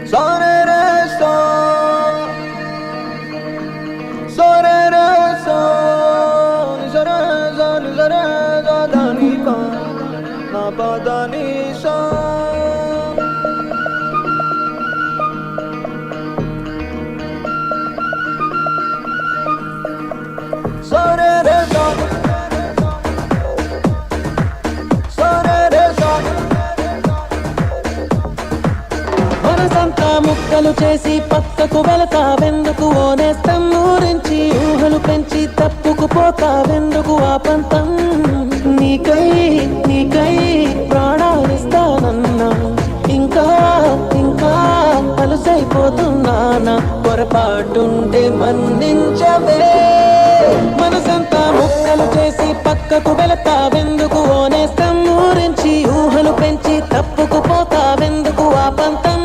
Sore re so, sore re so, ni sa re sa ni sa re sa da ni pa, na pa da ni sa. Sore re so, sore re so. మనసంతా ముక్కలు చేసి పక్కకు వెళతావెందుకు ఓనేస్తం ఊరించి ఊహలు పెంచి తప్పుకుపోతావెందుకు ఆ పంతం నీకై నీకై ప్రాణాలిస్తానన్నా ఇంకా ఇంకా అలసైపోతున్నానా పొరపాటుంటే మన్నించవే మనసంతా ముక్కలు చేసి పక్కకు వెళతావెందుకు ఓనేస్తం ఊరించి ఊహలు పెంచి తప్పుకుపోతావెందుకు ఆ పంతం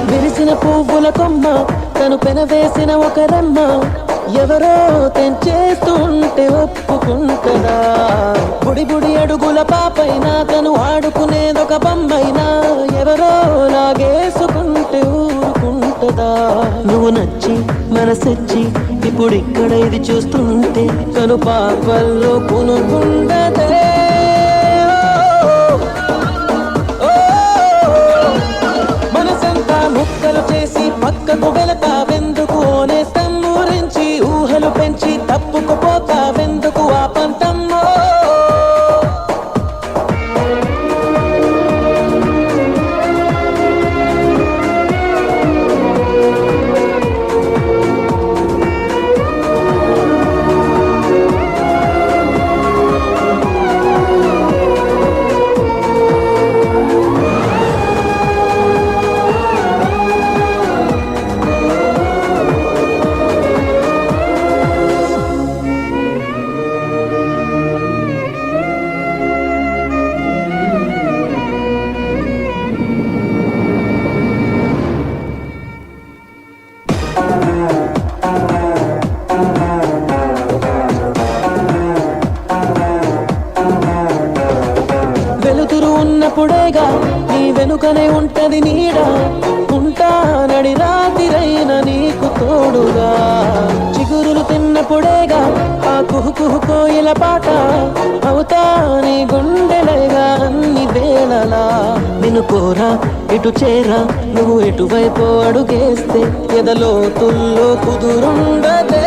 విరిసిన పువ్వుల కొమ్మ తను పెనవేసిన ఒక రమ్మ ఎవరో తెంచేస్తుంటే ఒప్పుకుంటదా బుడి బుడి అడుగుల పాపైనా తను ఆడుకునేదొక బొమ్మైనా ఎవరో లాగేసుకుంటే ఊరుకుంటదా నువ్వు నచ్చి మనసొచ్చి ఇప్పుడు ఇక్కడ ఇది చూస్తుంటే తను పాపల్లో కొనుక్కుంటదే మనసంతా ముక్కలు చేసి పక్కకు వెళతావెందుకు ఓనేస్తం ఊరించి ఊహలు పెంచి తప్పుకుపోతావెందుకు ఆ పంతమ్మో వెలుతురు ఉన్నప్పుడేగా నీ వెనుకనే ఉంటది నీడ ఉంటానడి రాతిరైన నీకు తోడుగా చిగురులు తిన్నప్పుడేగా ఆ కుహు కోయిల పాట అవుతా నీ గుండెలగా అన్ని వేళలా నిన్ను కోరా ఇటు చేరా నువ్వు ఎటువైపు అడుగేస్తే ఎదలోతుల్లో కుదురుండదే